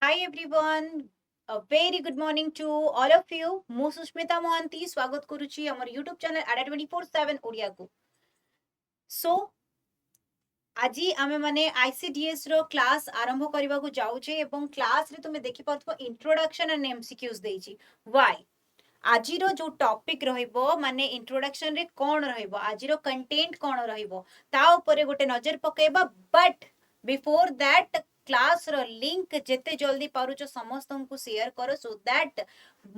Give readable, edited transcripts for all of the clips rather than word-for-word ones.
Hi everyone. A very good morning to all of you. ମୁଁ ସୁସ୍ମିତା ମହାନ୍ତି ସ୍ୱାଗତ କରୁଛି ଆମର YouTube channel ADA 24/7 ଓଡ଼ିଆକୁ। So ଆଜି ଆମେ ମାନେ ICDS ର କ୍ଲାସ୍ ଆରମ୍ଭ କରିବାକୁ ଯାଉଛେ ଏବଂ କ୍ଲାସ୍ ରେ ତୁମେ ଦେଖିପାରୁଥିବ ଇଣ୍ଟ୍ରୋଡକ୍ସନ ଆଣ୍ଡ MCQs ଦେଇଛି। Why? ଆଜିର ଯୋଉ ଟପିକ ରହିବ ମାନେ ଇଣ୍ଟ୍ରୋଡକ୍ସନ ରେ କଣ ରହିବ ଆଜିର କଣ୍ଟେଣ୍ଟ କଣ ରହିବ ତା ଉପରେ ଗୋଟେ ନଜର ପକେଇବା ବଟ୍ ବିଫୋର ଦ୍ୟାଟ୍ କ୍ଲାସ ର ଲିଙ୍କ ଯେତେ ଜଲ୍ଦି ପାରୁଛ ସମସ୍ତଙ୍କୁ ସେୟାର କର so that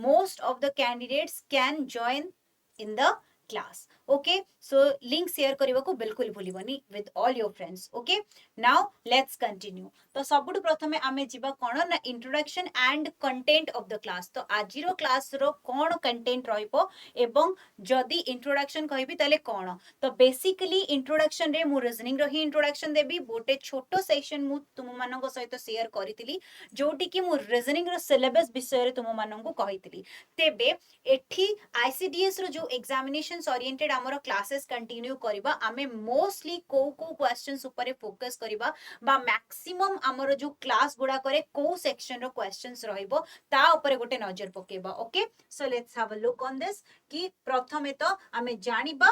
most of the candidates can join in the class. Okay, so link share କରିବାକୁ बिल्कुल भूलिबनी with all your friends. Okay, now let's continue. तो सबुठु प्रथमे आमे जिबा कोन ना introduction and content of the class. तो आजिरो क्लास रो कोन content रहिबो एवं जदी इंट्रोडक्शन कहबी तले कोन तो बेसिकली इंट्रोडक्शन रे मु रीजनिंग रो ही इंट्रोडक्शन देबी गोटे छोटो सेक्शन मु तुम मानको सहित शेयर करितिली जोटी कि मु रीजनिंग रो सिलेबस विषय रे तुम मानको कहितिली तेबे एठी आईसीडीएस रो जो एग्जामिनेशंस ओरिएंटेड हमरो क्लासेस कंटिन्यू करबा आमे मोस्टली को क्वेश्चंस ऊपर फोकस करबा बा मैक्सिमम हमरो जो क्लास गुडा करे को सेक्शन रो क्वेश्चंस रहइबो ता ऊपर गोटे नजर पकेबा। Okay, so let's have a look on this कि प्रथमे तो आमे जानिबा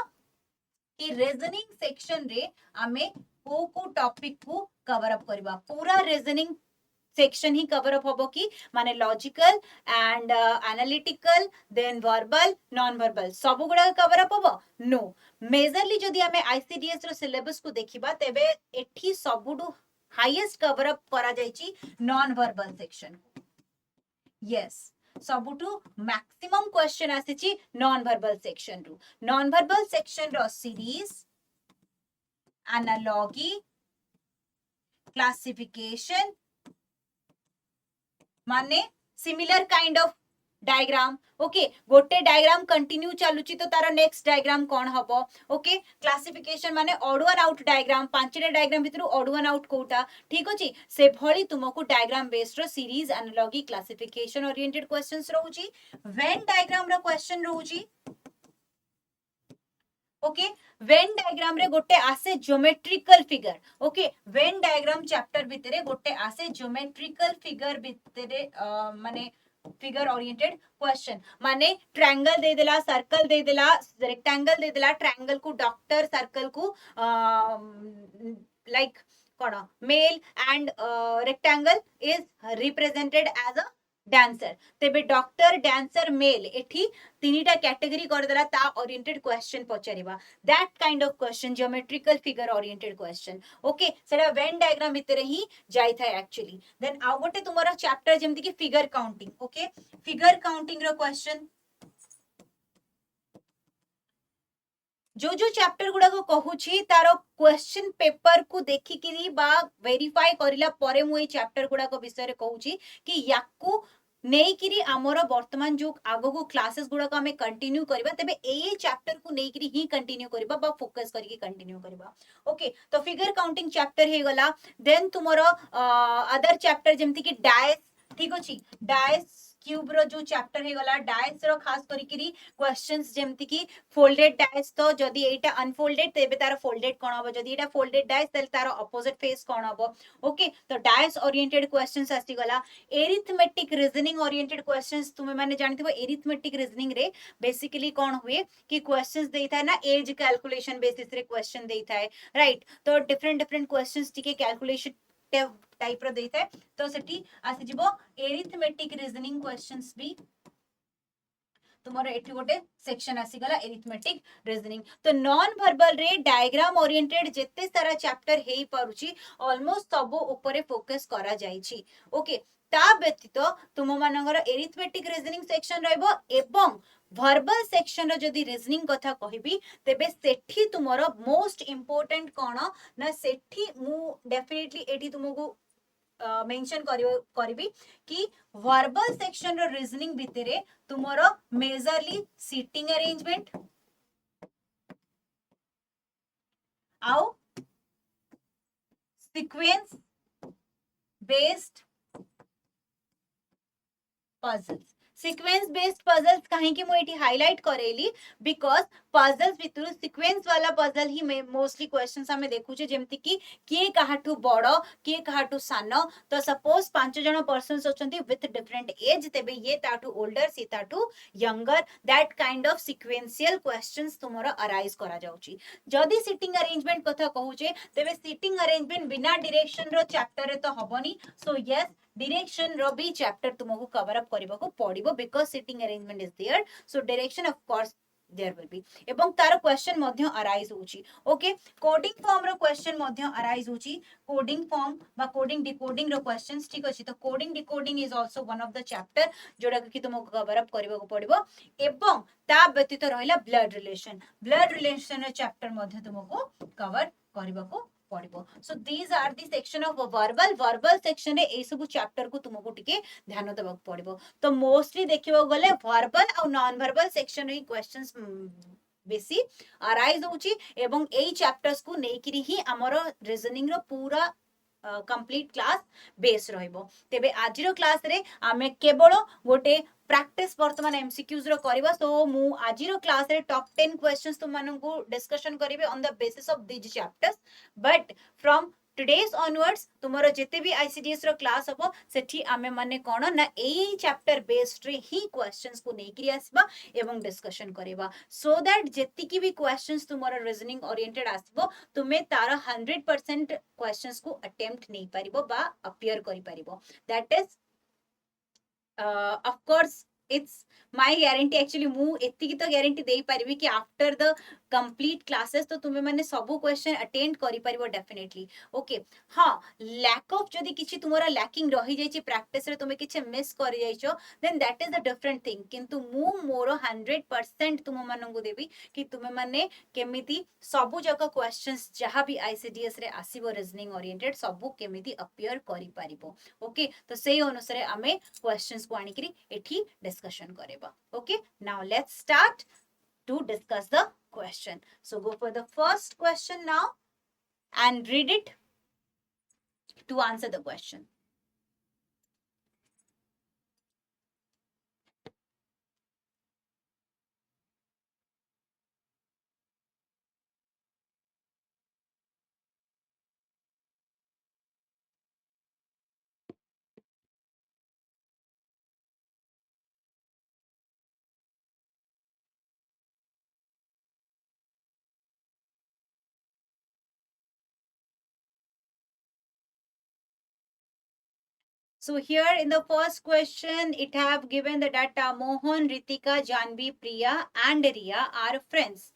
कि रीजनिंग सेक्शन रे आमे को टॉपिक को कवर अप करबा। पूरा रीजनिंग सेक्शन ही कवर अप होबो कि माने logical and analytical then verbal non verbal सब गुडा कवर अप होबो नो मेजरली जदि हमें आईसीडीएस रो सिलेबस को देखिबा तेबे एठी सबुडु हाईएस्ट कवर अप करा जायछि नॉन वर्बल सेक्शन। यस, सबुठु मैक्सिमम क्वेश्चन आसीछि नॉन वर्बल सेक्शन रु। नॉन वर्बल सेक्शन रो सीरीज एनालॉजी क्लासिफिकेशन माने similar kind of diagram. Okay, गोटे डायग्राम कंटिन्यू चलुची तो तार नेक्स्ट डायग्राम कौन हबो। ओके, क्लासिफिकेशन माने ऑड वन आउट डायग्राम पांचटा डायग्राम भितर ऑड वन आउट कोटा ठीक अछि से भली तुमको डायग्राम बेस्ड रो series analogy classification oriented questions रहउची वेन डायग्राम रो क्वेश्चन रहउची। ओके, वेन डायग्राम रे गोटे आसे geometrical figure. Okay, Venn diagram chapter भितरे गोटे आसे ज्योमेट्रिकल फिगर भितरे माने फिगर ओरिएंटेड क्वेश्चन माने ट्रायंगल दे देला सर्कल दे देला रेक्टेंगल दे देला ट्रायंगल को डॉक्टर सर्कल को लाइक कोन male and rectangle is represented as a dancer तेबे डॉक्टर डांसर मेल एठी तीनिटा कैटेगरी कर देला ता ओरिएंटेड क्वेश्चन पचारिबा that kind of question geometrical figure oriented question. Okay, सेटा वेन डायग्राम भितर ही जाई था एक्चुअली। देन आ गोटे तुमरा चैप्टर जेमति कि figure counting. Okay, figure counting रो क्वेश्चन जो जो चैप्टर गुडा को कहूची तारो क्वेश्चन पेपर को देखि किरी बा वेरीफाई करिला परे मु ए चैप्टर गुडा को विषय रे कहूची कि याकू नहीं किरी हमरो वर्तमान जो आगो को क्लासेस गुडा को हमें कंटिन्यू करबा तबे ए चैप्टर को नहीं किरी ही कंटिन्यू करबा बा फोकस करके कंटिन्यू करबा। ओके, तो फिगर काउंटिंग चैप्टर हे गला। देन तुमरो अदर चैप्टर जेमति कि डायस ठीक अछि डायस क्यूब रो जो चैप्टर हे गला डायस रो खास करी किरी क्वेश्चंस जेमति कि फोल्डेड डायस तो जदि एटा अनफोल्डेड तेबे तार फोल्डेड कोन हबो जदि एटा फोल्डेड डायस तेल तार ऑपोजिट फेस कोन हबो। ओके, तो डायस ओरिएंटेड क्वेश्चंस आसी गला। एरिथमेटिक रीजनिंग ओरिएंटेड क्वेश्चंस तुमे माने जानथिबो एरिथमेटिक रीजनिंग रे बेसिकली कोन हुए कि क्वेश्चंस देइथा ना एज कैलकुलेशन बेसिस रे क्वेश्चन देइथा है राइट। तो डिफरेंट डिफरेंट क्वेश्चंस टिके कैलकुलेशन टाइप रो देइथा है तो सेठी आसी जिवो एरिथमेटिक रीजनिंग क्वेश्चंस भी तुम्हारा एठी गोटे सेक्शन आसी गला एरिथमेटिक रीजनिंग। तो नॉन वर्बल रे डायग्राम ओरिएंटेड जेते सारा चैप्टर हेई पारुची ऑलमोस्ट सब ऊपर फोकस करा जाईची। ओके, ता व्यतीत तुम मानकर एरिथमेटिक रीजनिंग सेक्शन रहइबो एवं वर्बल सेक्शन रो जदी रीजनिंग कथा कहिबी तेबे सेठी तुमरो मोस्ट इंपोर्टेंट कोन ना सेठी मु डेफिनेटली एठी तुमको मेंशन करिबी कि वर्बल सेक्शन रो रीजनिंग भितरे तुमरो मेजरली सीटिंग अरेंजमेंट आउ sequence based puzzles sequence based puzzles कहीं कि मु एठी हाईलाइट करेली बिकॉज पजल्स भितरु सीक्वेंस वाला पजल ही मोस्टली क्वेश्चंस हमें देखु जे जेमति कि किए काहाठू बड़ किए काहाठू सान तो सपोज 5 जण पर्सन्स अछंती विथ डिफरेंट एज तेबे ये ताठू ओल्डर सी ताठू younger that kind of sequential questions तुमरो अराइज करा जाउची जदी सिटिंग अरेंजमेंट कथा कहूचे तेबे सिटिंग अरेंजमेंट बिना डायरेक्शन रो चैप्टर रे तो हबनी सो यस डायरेक्शन रो भी चैप्टर तुमको कवर अप करबा को पड़िबो because sitting arrangement is there so direction of course there will be एवं तार क्वेश्चन मध्य अराइज होची ओके कोडिंग फॉर्म रो क्वेश्चन मध्य अराइज होची कोडिंग फॉर्म बा कोडिंग डिकोडिंग रो क्वेश्चंस ठीक अछि तो coding decoding is also one of the chapter जोडा कि तुमको कवर अप करबा को पड़िबो एवं ता व्यतीत रहिला ब्लड रिलेशन रो चैप्टर मध्य तुमको कवर करबा को पड़िबो so these are the section of verbal section रे ए सब चैप्टर को तुमको टिके ध्यान देबा पड़िबो तो मोस्टली देखिबो गले वर्बल और नॉन वर्बल सेक्शन रे क्वेश्चंस बेसी अराइज होची एवं एई चैप्टर्स को नेकिरी ही हमरो रीजनिंग रो पूरा कंप्लीट क्लास बेस रहइबो तेबे आजिरो क्लास रे आमे केवल गोटे प्रैक्टिस वर्तमान एमसीक्यूज रो करबा सो मु आजिरो क्लास रे टॉप 10 क्वेश्चंस तुम माननकु डिस्कशन करिवे on the basis of this chapters but from today's onwards तुमरो जेते भी आईसीडीएस रो क्लास हबो सेठी आमे माने कोन ना एई चैप्टर बेस्ड रे ही क्वेश्चंस को नेकरी आसबा एवं डिस्कशन करिबा सो दैट जेति की भी क्वेश्चंस तुमरो रीजनिंग ओरिएंटेड आसबो तुमे तार 100% क्वेश्चंस को अटेम्प्ट नहीं पारिबो बा अपियर करि पारिबो that is of course it's my guarantee actually मु एति की तो गारंटी देई परिबी कि आफ्टर द कंप्लीट क्लासेस तो तुमे माने सब क्वेश्चन अटेंड करि परिबो डेफिनेटली ओके हां लैक ऑफ जदी किछि तुमरा लैकिंग रहि जायछि प्रैक्टिस रे तुमे किछि मिस करि जायछो then that is a different thing किंतु मु मोर 100% तुम मानंगु देबी कि तुमे माने केमिति सब जक क्वेश्चंस जहां भी आईसीडीएस रे आसीबो रीजनिंग ओरिएंटेड सब केमिति अपियर करि परिबो ओके तो सेही अनुसार आमे क्वेश्चंस को आनिकरी एठी discussion करेबा okay now let's start to discuss the question so go for the first question now and read it to answer the question So here in the first question, it have given the data Mohan, Ritika, Janvi, Priya and Riya are friends.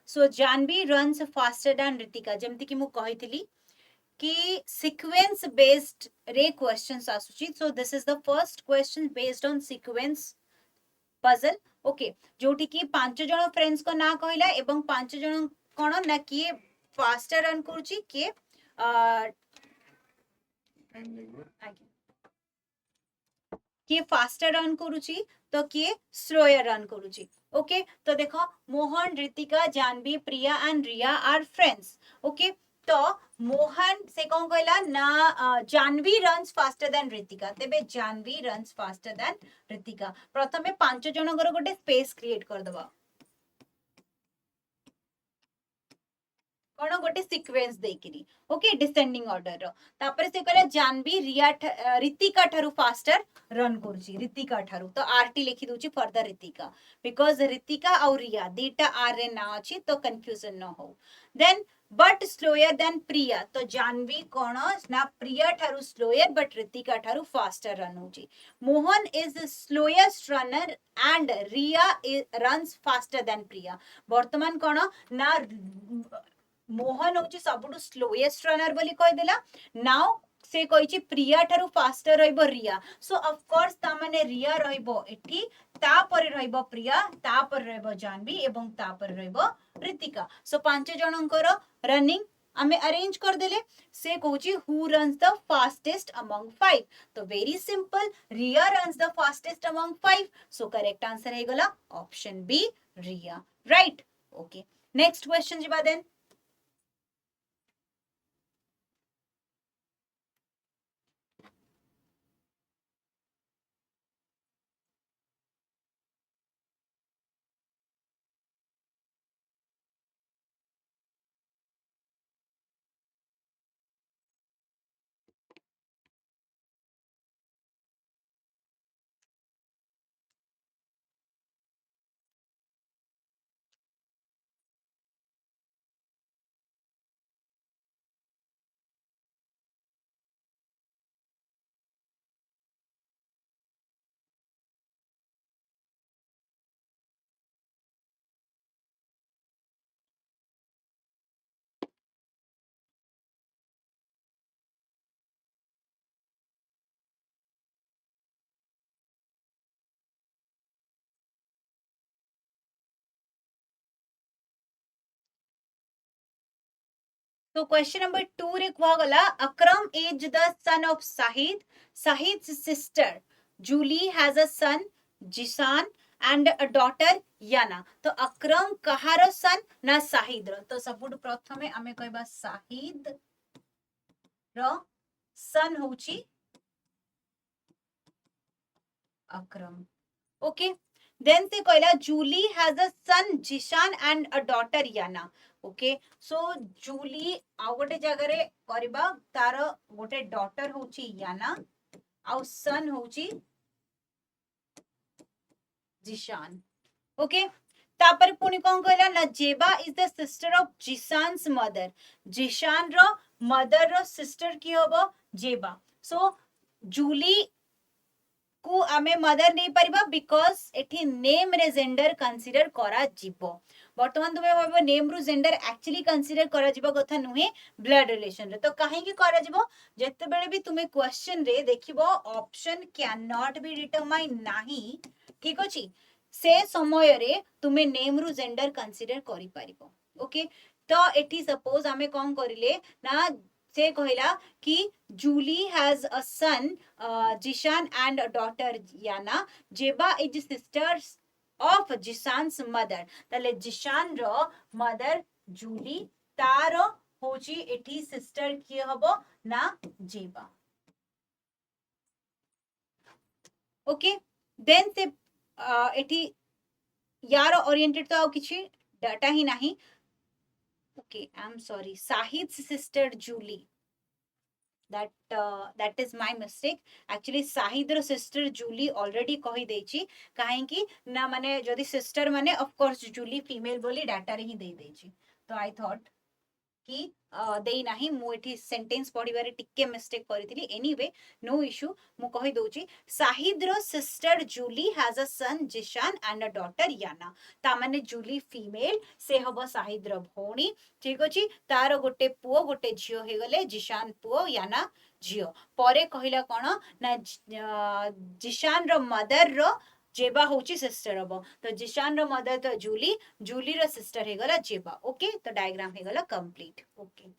So Janvi runs faster than Ritika. जेमति कि मु कहितली कि sequence based रे questions आसुची. So this is the first question based on sequence puzzle. Okay. जोठी कि 5 जण friends को ना कहला एवं 5 जण कोन ना किए फास्टर रन करूची किए किए फास्टर रन करूची तो किए स्लोयर रन करूची ओके तो देखो Mohan Ritika Janvi Priya and Riya are friends okay तो मोहन से कौन कहला ना Janvi runs faster than Ritika तेबे Janvi runs faster than Ritika प्रथमे 5 जनकर गोटे स्पेस क्रिएट कर दबा कोन गोटे सीक्वेंस देकिरी ओके डिसेंडिंग ऑर्डर रो तापर से कहला जानवी रिया रितिका ठारू फास्टर रन करूची रितिका ठारू तो आरटी लिखि दोची for the Ritika because Ritika और रिया दीटा आर रे ना अछि तो कंफ्यूजन न हो देन बट स्लोयर देन प्रिया तो जानवी कोन ना प्रिया ठारू स्लोयर बट रितिका ठारू फास्टर रन होची Mohan is the slowest runner and Riya runs faster than Priya वर्तमान कोन ना मोहन होची सबुटु स्लोएस्ट रनर बोली कहि देला नाउ से कहिची प्रिया ठारू फास्टर रहइबो रिया सो ऑफ कोर्स ता माने रिया रहइबो एठी ता पर रहइबो प्रिया ता पर रहइबो जानवी एवं ता पर रहइबो रितिका सो 5 जनकर रनिंग हमें अरेंज कर देले से कहूची who runs the fastest among 5 तो very simple Riya runs the fastest among 5 so correct answer है गला option B Riya right okay next question जी देन तो क्वेश्चन नंबर 2 रे कुआ गला Akram is the son of Sahid. Sahid's sister Julie has a son Jisan and a daughter Yana. तो अकरम कहार सन ना साहिद रो. तो सबुठ प्रथमे आमे कहबा साहिद रो सन होची अकरम. ओके. देन से कहला Julie has a son Zeeshan and a daughter Yana. Okay. So Julie आ गोटे जगह रे करबा तार गोटे डॉटर होची याना आउ सन होची जिशान. ओके. तापर पुनी कौन कहला ना Zeba is the sister of Zeeshan's mother. Zeeshan रो मदर रो सिस्टर की होबो जेबा. सो जूली को आमे मदर नहीं परिबा बिकॉज एठी नेम रे जेंडर कंसीडर करा जिवो. वर्तमान तुमे भाबो नेम रु जेंडर एक्चुअली कंसीडर करा जिवो कथा नुहे ब्लड रिलेशन रे. तो काहे की करा जिवो जत्ते बेले भी तुमे क्वेश्चन रे देखिबो option can not be determine नाही. ठीक अछि. से समय रे तुमे नेम रु जेंडर कंसीडर करि परिबो. ओके. तो एठी सपोज आमे कोन करिले ना से कहला कि Julie has a son Zeeshan and a daughter Yana. Zeba is sisters of Zeeshan's mother. ताले जिशान रो मदर जूली तारो होची एठी सिस्टर किए हबो ना जेबा. ओके. देन से एठी यार ओरिएंटेड तो आउ किछि डाटा ही नाही. Okay I am sorry Sahid's sister Julie. that is my mistake. Actually Sahid रो सिस्टर जूली ऑलरेडी कहि देछि. काहे कि ना माने जदी सिस्टर माने ऑफ कोर्स जूली फीमेल बोली डाटा रे ही दे देछि. तो आई थॉट कि देई नाही मु एठी सेंटेंस पढिबारे टिके मिस्टेक करिथिली. एनीवे नो इशू मु कहि दोछि साहिद रो sister Julie has a son Zeeshan and a daughter Yana. ता माने जूली फीमेल से हबो साहिद रो भौणी. ठीक अछि. तार गोटे पुओ गोटे झियो हे गले जिशान पुओ याना झियो. परे कहिला कोन ना जिशान रो मदर रो जेबा होची सिस्टर हबो. तो जिशान रो मदर तो जूली जूली रो सिस्टर हे गला जेबा. ओके. तो डायग्राम हे गला कंप्लीट. ओके.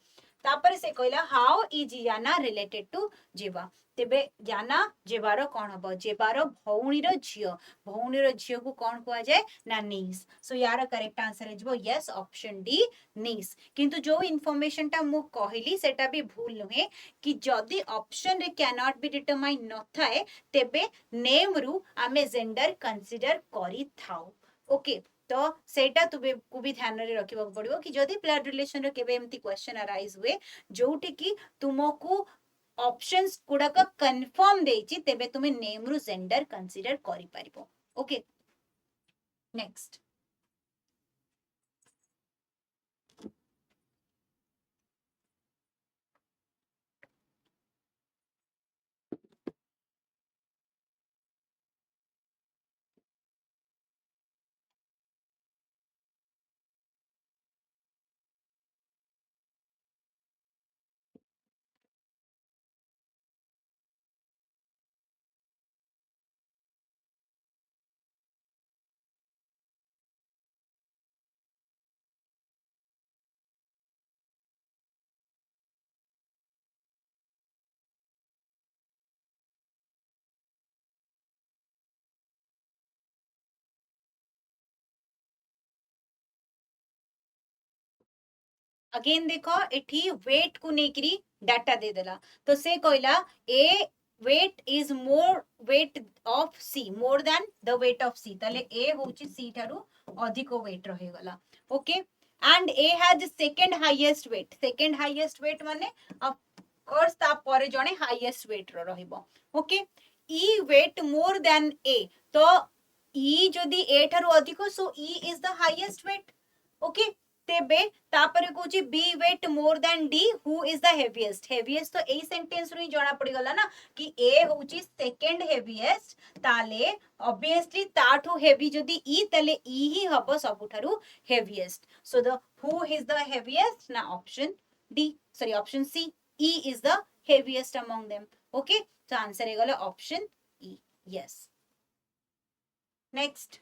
तापर से कहला हाउ इज याना रिलेटेड टू जेबा. तेबे याना जेबारो कोन हबो जेबारो भौणी रो झियो. भौणी रो झियो को कोन कुआ जाय ना नीस. सो यार करेक्ट आंसर हे जबो यस ऑप्शन डी नीस. किंतु जो इन्फॉर्मेशन टा मु कहली सेटा भी भूल नुहे कि जदी ऑप्शन रे कैन नॉट बी डिटरमाइन न थाए तेबे नेम रु आमे जेंडर कंसीडर करी थाउ. ओके. तो सेटा तुबे को भी ध्यान रे रखिबा पड़िबो कि जदी ब्लड रिलेशन रे केबे एम्ति क्वेश्चन अराइज हुए जोठी कि तुमको ऑप्शंस गुड़ाक कंफर्म देछि तेबे तुमे नेम रु जेंडर कंसीडर करि परिबो. ओके. नेक्स्ट. अगेन देखो एठी वेट को नेकरी डाटा दे देला. तो से कहला A weight is more weight of C more than the weight of C. ताले ए होची सी थारु अधिक वेट रहे गला. Okay. And A has second highest weight. Second highest weight माने ऑफ कोर्स ता परे जणे हाईएस्ट वेट रो रहिबो. Okay. E weight more than A. तो ई जदी ए थारु अधिक so E is the highest weight. Okay. तेबे तापरे कोची B wait more then D who is the heaviest. Heaviest तो एई सेंटेंस रु ही जणा पड़ी गला ना कि ए होची सेकंड हेवीएस्ट. ताले ऑब्वियसली ताठू हेवी जदी ई ताले ई ही हबो सबुठारु heaviest. So the who is the heaviest ना option D sorry option C E is the heaviest among them. Okay. तो आंसर हे गला option E. Yes. Next.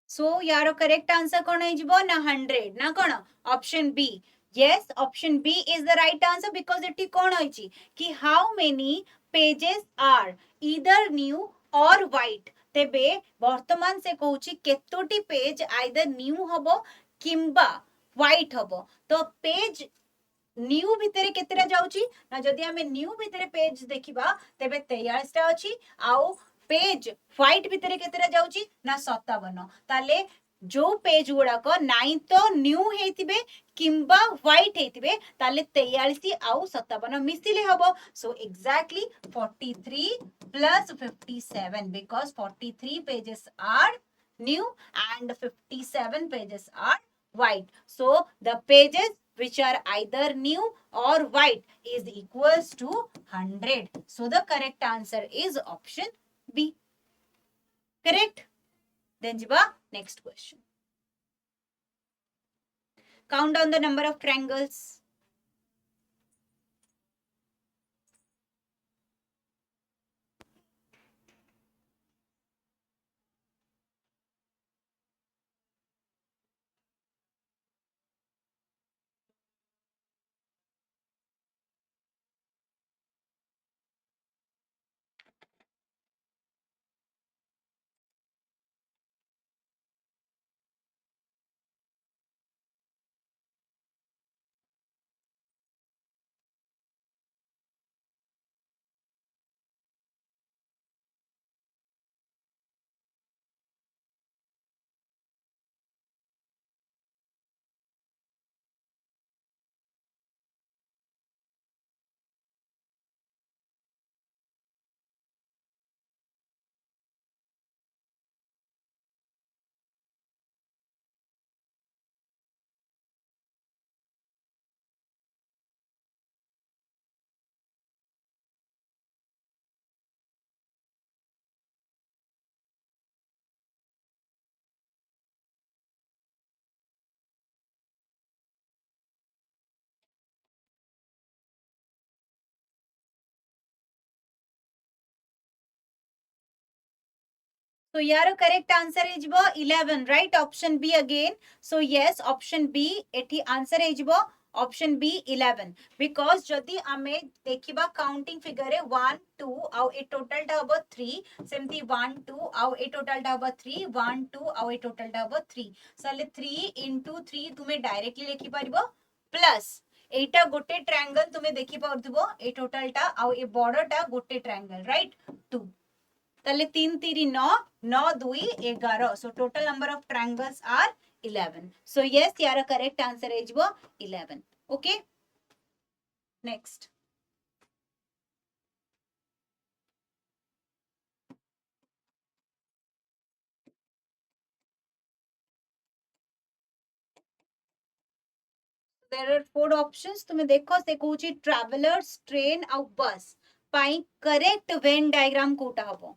So यार करेक्ट आंसर कौन हो ना 100 ना कौन option B yes option B is the right answer because एटी कौन होइची कि how many pages are either new or white तेबे वर्तमान से कहूची केतोटी पेज आइदर न्यू हबो किंबा व्हाइट हबो तो पेज न्यू भितर केतेटा जाउची ना जदि हमें न्यू भितर पेज देखिबा तेबे 43 टा अछि आउ पेज व्हाइट भितर केतेटा जाउची ना 57 ताले जो पेज गुड़ाक नाई तो न्यू हेतिबे किंबा व्हाइट हेतिबे ताले 43 आउ 57 मिसिले हबो so exactly 43 plus 57 because 43 pages are new and 57 pages are white so the pages which are either new or white is equals to 100 so the correct answer is option B correct then jiba next question count down the number of triangles So यार correct answer is 11 right option B again so yes option B एठी answer is option B 11 because जदि आमे देखिबा counting figure रे 1 2 आउ ए total टा हबो 3 सेमती 1 2 आउ ए total टा हबो 3 1 2 आउ ए total टा हबो 3 सले 3 into 3 तुमे डायरेक्टली लिखि परिबो प्लस एटा गोटे ट्रायंगल तुमे देखि पाउथबो ए टोटल टा आउ ए बॉर्डर टा गोटे ट्रायंगल राइट 2 ताले 3 3 9 9 2 11 so total number of triangles are 11 so yes यार correct answer is 11 okay next there are four options तुमे देखो से कहूची travelers train ଆଉ bus ପାଇଁ correct Venn diagram कोटा हबो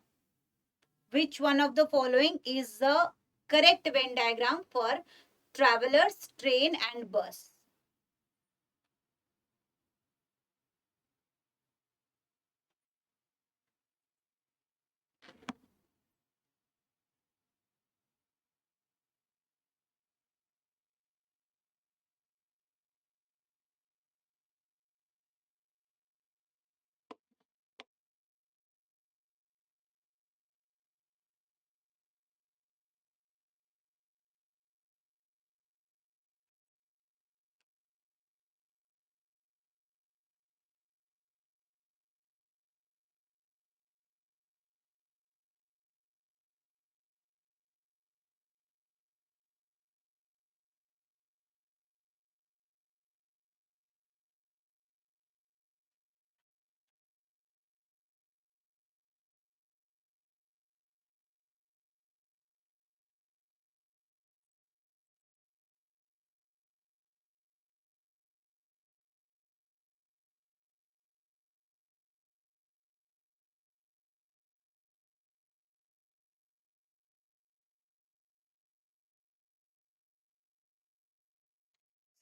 which one of the following is the correct Venn diagram for travelers train and bus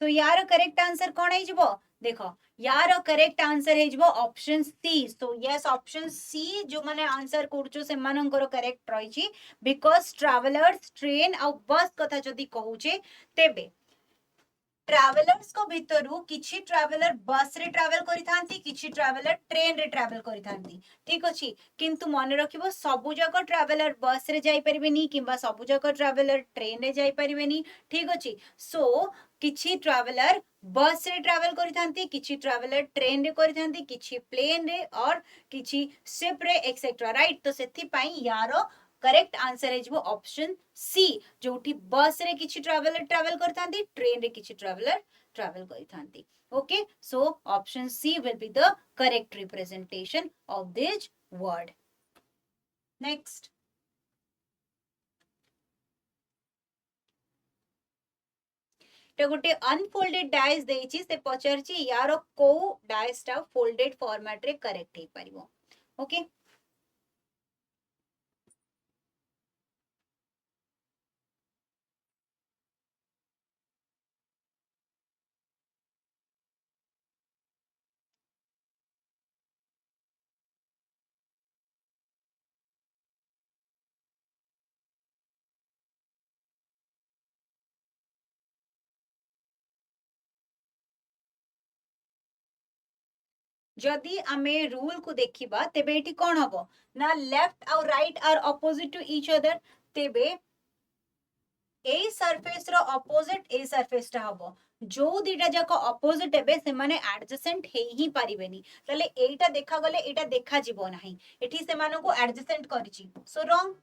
सो यार correct answer कौन है जिवो देखो यार करेक्ट आंसर है जिवो option C so yes option C जो माने आंसर करछो से मानकर करेक्ट रही छी बिकॉज़ ट्रैवलर्स ट्रेन आ बस कथा जदी कहूचे तेबे ट्रावेलर्स को भितरु किछि ट्रावेलर बस रे ट्रैवल करिथांती किछि ट्रावेलर ट्रेन रे ट्रैवल करिथांती ठीक अछि किंतु मन रखिबो सबु जक ट्रावेलर बस रे जाई परिबेनी किबा सबु जक ट्रावेलर ट्रेन रे जाई परिबेनी ठीक अछि सो किछि ट्रावेलर बस रे ट्रैवल करिथांती किछि ट्रावेलर ट्रेन रे करिथांती किछि प्लेन रे और किछि शिप रे एक्सेट्रा राइट तो सेथि पई यारो करेक्ट आंसर है जो ऑप्शन सी जोठी बस रे किछि ट्रैवलर ट्रैवल करथांती ट्रेन रे किछि ट्रैवलर ट्रैवल करथांती okay so option C will be the correct representation of this word next तो गोटे अनफोल्डेड डायस देछि से पचारछि यार को डायस टा फोल्डेड फॉर्मेट रे करेक्ट हे परिबो ओके जदि आमे रूल को देखिबा तेबे एटी कोन हबो ना लेफ्ट और right are opposite to each other तेबे ए सरफेस रो अपोजिट ए सरफेस टा हबो जो दिटा जाक अपोजिट हेबे से माने एडजेसेंट हे ही पारिबेनी तले एटा देखा गले एटा देखा जिवो नाही एठी से मानो को एडजेसेंट करिछि सो रॉन्ग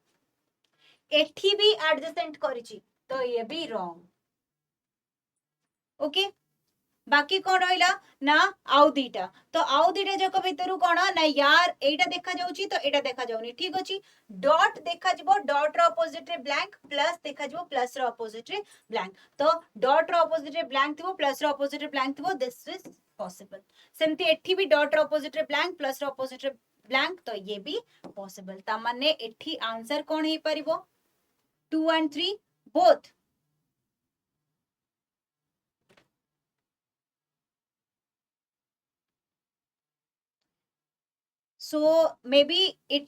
एठी भी एडजेसेंट करिछि तो ये भी रॉन्ग ओके बाकी कौन रहिला ना आउ दीटा तो आउ दीटा जक भितरु कोन ना यार एटा देखा जाउची तो एटा देखा जाउनी ठीक अछि डॉट देखा जिवो डॉट रो अपोजिट रे ब्लैंक प्लस देखा जिवो प्लस रो अपोजिट रे ब्लैंक तो डॉट रो अपोजिट रे ब्लैंक थिबो प्लस रो अपोजिट रे ब्लैंक थिबो दिस इज पॉसिबल सेमती एठी भी डॉट रो अपोजिट रे ब्लैंक प्लस रो अपोजिट रे ब्लैंक तो ये भी पॉसिबल ता माने एठी आंसर कोन हे परिबो 2 and 3 both so maybe it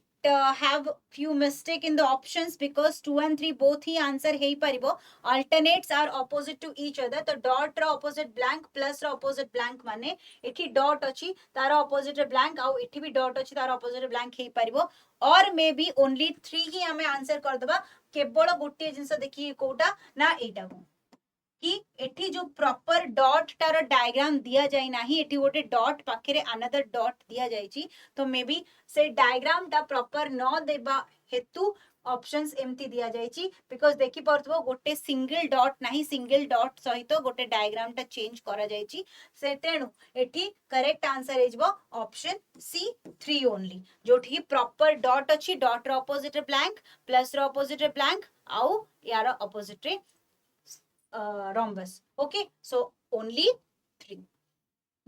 have few mistake in the options because 2 and 3 both he answer है परिबो alternates are opposite to each other तो dot रो opposite blank plus रो opposite blank माने एठी dot अछि तारो opposite रे blank आउ एठी भी dot अछि तारो opposite रे blank है परिबो और मे बी ओनली 3 ही हमें आंसर कर दबा केवल गोटे जिंस देखि कोटा ना एटा को कि एठी जो प्रॉपर डॉट तार डायग्राम दिया जाय नाही एठी गोटे डॉट पाखरे अनदर डॉट दिया जायची तो मे बी से डायग्राम ता प्रॉपर न देबा हेतु ऑप्शंस एमती दिया जायची बिकॉज देखि परथबो गोटे सिंगल डॉट नाही सिंगल डॉट सहित गोटे डायग्राम ता चेंज करा जायची से तेनु एठी करेक्ट आंसर इजबो ऑप्शन सी 3 ओनली जोठी प्रॉपर डॉट अछि डॉट रो अपोजिट रे ब्लैंक प्लस रो अपोजिट रे ब्लैंक आउ यार opposite ray rhombus. Okay, so only 3.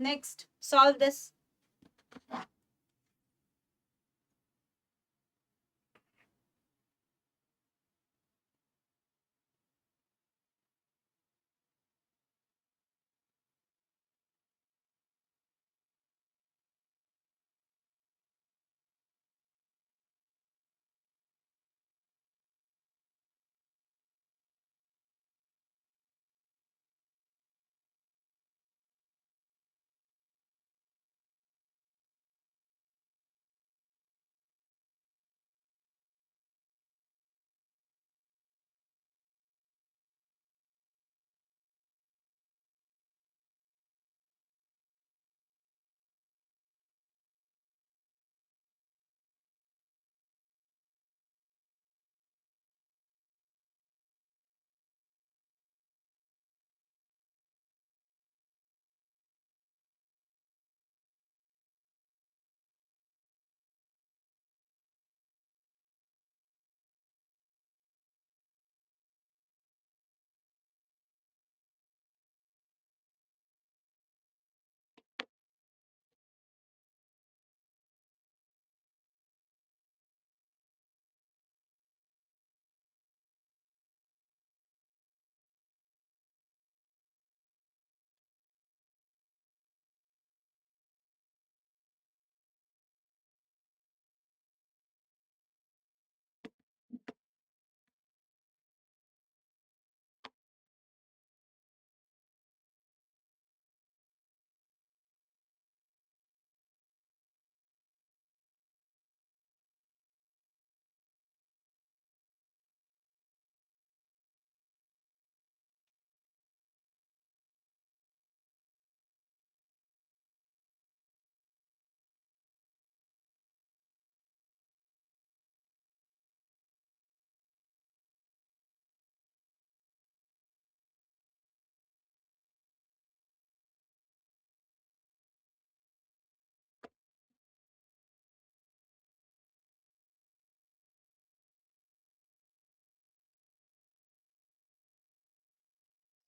Next, solve this.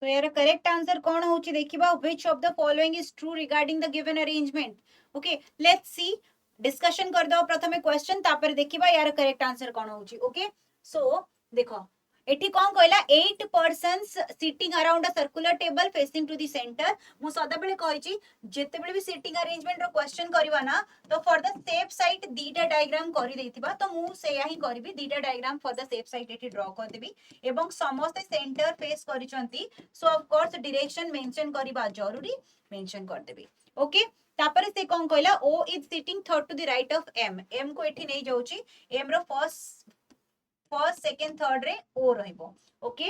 तो यार करेक्ट आंसर कौन होची देखिबा which of the following is true regarding the given arrangement okay let's see discussion कर दो प्रथमे क्वेश्चन तापर देखिबा यार करेक्ट आंसर कौन होची ओके सो देखो एठी कौन कहला 8 persons sitting around a circular table facing to the centre मु सदा बेले कहिची जेते बेले भी सिटिंग अरेंजमेंट रो क्वेश्चन करबा ना तो फॉर द सेफ साइड दीटा डायग्राम करि देथिबा तो मु सेया ही करबी दीटा diagram for the safe side एठी ड्रॉ कर देबी एवं समस्त सेंटर फेस करिसंती so of course direction mention करबा जरूरी मेंशन कर देबी ओके तापर से कौन कहला O is sitting third to the right of M M को एठी नहीं जाउची एम रो फर्स्ट सेकंड थर्ड रे ओ रहइबो ओके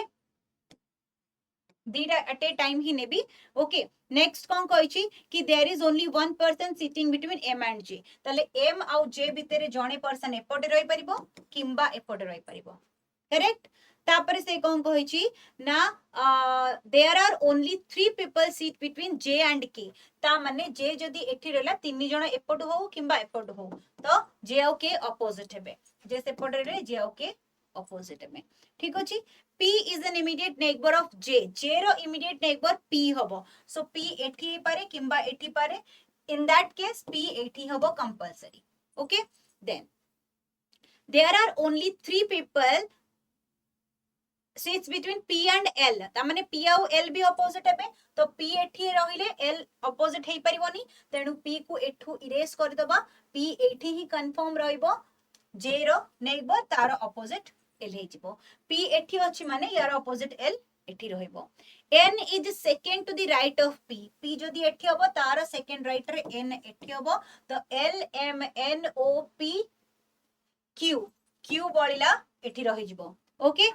दीटा एट ए टाइम ही नेबी ओके नेक्स्ट कौन कहिची कि there is only one person sitting between M and J ताले एम आउ जे भितरे जणे पर्सन एपटे रहि परिबो किंबा एपटे रहि परिबो करेक्ट तापर से कौन कहिची ना there are only 3 people sit between J and K ता माने जे जदी एठी रहला तीन जण एपट हो किंबा एपट हो तो जे आउ के अपोजिट हेबे जे सेपट रे जे आउ के अपोजिट हेबे ठीक अछि P is an immediate neighbor of J. J row immediate neighbor P हबो. So P एठी पारे किंबा एठी पारे. In that case P एठी हबो compulsory. Okay. Then there are only 3 people sits between P and L. ता माने P आउ L भी opposite हेबे. तो P एठी रहिले L opposite हेई परिबोनी. तेनु P को एठू erase कर दबा. P एठी ही confirm रहिबो. J रो neighbor तारो opposite L हे जिवो P एठी अछि माने यार ऑपोजिट L एठी रहिबो N is second to the right of P P जदी एठी हबो तार सेकंड राइट रे N एठी हबो तो L M N O P Q Q बळिला एठी रहि जिवो ओके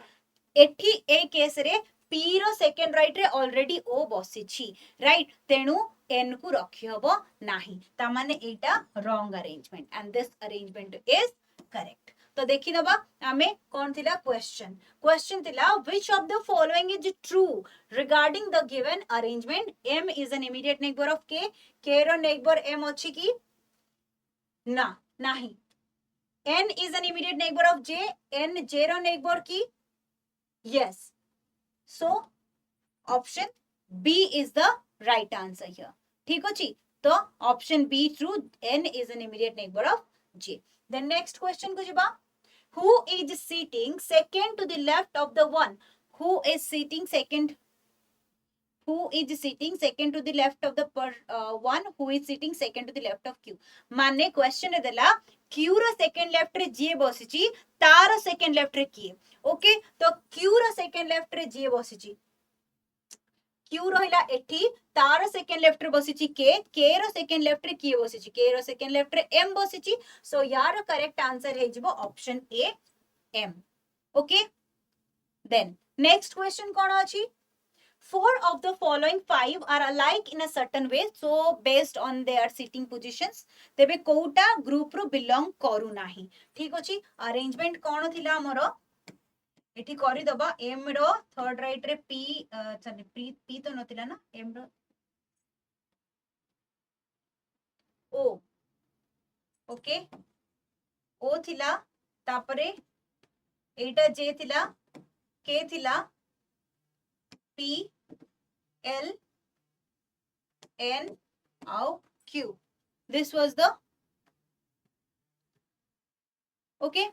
एठी ए केस रे P रो सेकंड राइट रे ऑलरेडी O बसी छी राइट तेनु N को रखि हबो नाही ता माने एटा wrong arrangement and this arrangement is correct तो देखि दबा हमें कौन थिला क्वेश्चन थिला which of the following is true regarding the given arrangement M is an immediate neighbor of K row neighbor M अछि की ना नाही N is an immediate neighbor of J N J row neighbor की yes so option B is the right answer here ठीक अछि तो option B true N is an immediate neighbor of J then next question को जबा who is sitting second to the left of the one who is sitting second to the left of the one who is sitting second to the left of Q माने question रे देला Q row second left रे जे बसिची तार second left रे किए okay तो Q row second left रे जे बसिची Q रहिला एठी तार सेकंड लेफ्ट रे बसिची K रो सेकंड लेफ्ट रे किए बसिची K रो सेकंड लेफ्ट रे M बसिची सो यार करेक्ट आंसर हे जिवो option A M okay then next question कौन अछि 4 of the following 5 are alike in a certain way so based on their sitting positions तेबे कोउटा group रो belong करू नाही ठीक अछि अरेंजमेंट कोन थिला हमरो एठी करि दबा M रो थर्ड राइट रे P सॉरी P तो नथिला ना M रो O ओके O थिला तापरे एटा J थिला K थिला P L N आउ Q this was the okay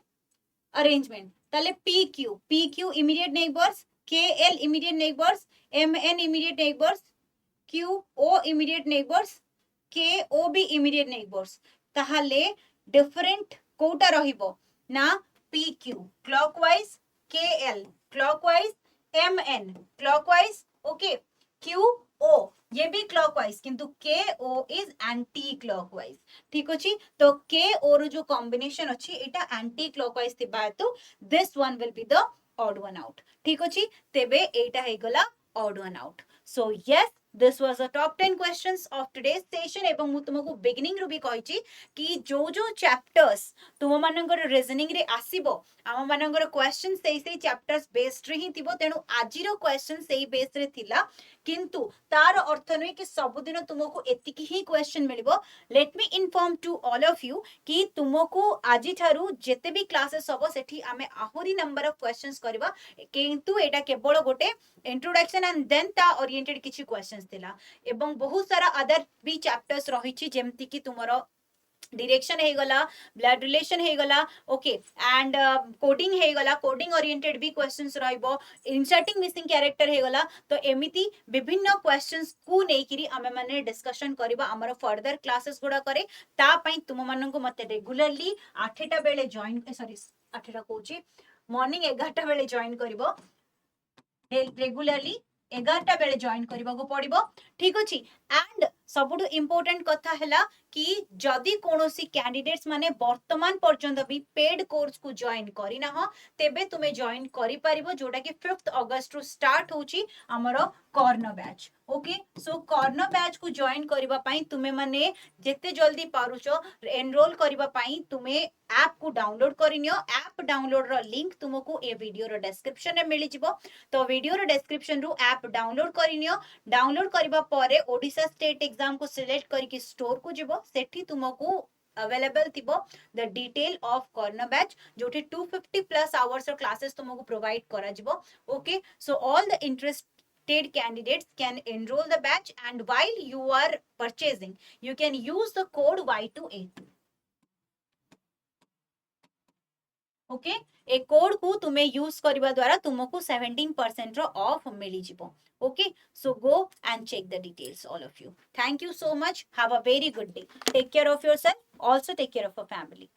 arrangement ताले PQ immediate neighbors KL immediate neighbors MN immediate neighbors QO immediate neighbors KOB immediate neighbors ताहाले different Kota रहिबो ना PQ clockwise KL clockwise MN clockwise okay QO ये भी clockwise किंतु KO is anti clockwise ठीक अछि तो KO रो जो कॉम्बिनेशन अछि एटा एंटी क्लॉकवाइज थिबा हेतु this one will be the odd one out ठीक अछि तेबे एटा हे गला odd one out so yes this was a top 10 questions of today's session एवं मु तुमको बिगिनिंग रु भी कहिची कि जो चैप्टर्स तुम मानकर रीजनिंग रे आसीबो आम मानकर क्वेश्चन से चैप्टर्स बेस्ड रे ही थिबो तेनु आजिरो क्वेश्चन सेही बेस रे थिला किंतु तार अर्थ नुहे कि सबुदिन तुमको एतिकी ही क्वेश्चन मिलिबो let me inform to all of you कि तुमको आज ठारू जेते भी क्लासेस हबो सेठी आमे आहुरी नंबर ऑफ क्वेश्चंस करबा किंतु एटा केवल गोटे इंट्रोडक्शन एंड देन ता ओरिएंटेड किछि क्वेश्चंस थिला एवं बहुत सारा अदर भी चैप्टर्स रहिछि जेमति कि तुमरो डिरेक्शन है गला ब्लड रिलेशन है गला ओके एंड कोडिंग है गला कोडिंग ओरिएंटेड भी क्वेश्चंस रहइबो इंसर्टिंग मिसिंग कैरेक्टर है गला तो एमिति विभिन्न क्वेश्चंस को नेकिरी आमे माने डिस्कशन करबा हमर फर्दर क्लासेस गुडा करे ता पई तुम मानन को मते रेगुलरली 8टा बेले जॉइन सॉरी 8टा कोची मॉर्निंग 11टा बेले जॉइन करबो रेगुलरली 11टा बेले जॉइन करबा को पड़िबो ठीक अछि एंड सबुठु इंपोर्टेंट कथा हैला कि जदि कोनोसी कैंडिडेट्स माने वर्तमान पर्यंत भी पेड कोर्स को जॉइन करिना हो तेबे तुमे जॉइन करि परिबो जोटा कि 5th अगस्त रु स्टार्ट होची हमरो corner batch okay so corner batch को जॉइन करबा पई तुमे माने जेते जल्दी पारुचो एनरोल करबा पई तुमे ऐप को डाउनलोड करिनियो ऐप डाउनलोड रो लिंक तुमको ए वीडियो रो डिस्क्रिप्शन में मिली जिवो तो वीडियो रो डिस्क्रिप्शन रु ऐप डाउनलोड करिनियो डाउनलोड करबा परे ओडिशा स्टेट एग्जाम को सिलेक्ट करके स्टोर को जिवो सेठी तुमको अवेलेबल थिबो the detail of corner batch जोठी 250 प्लस आवर्स रो क्लासेस तुमको प्रोवाइड करा जिवो okay so all the interested candidates can enroll the batch and while you are purchasing you can use the code Y282 okay A code को तुम्हें use करबा द्वारा तुमको 17% रो ऑफ मिली जिवो okay so go and check the details all of you thank you so much have a very good day take care of yourself also take care of your family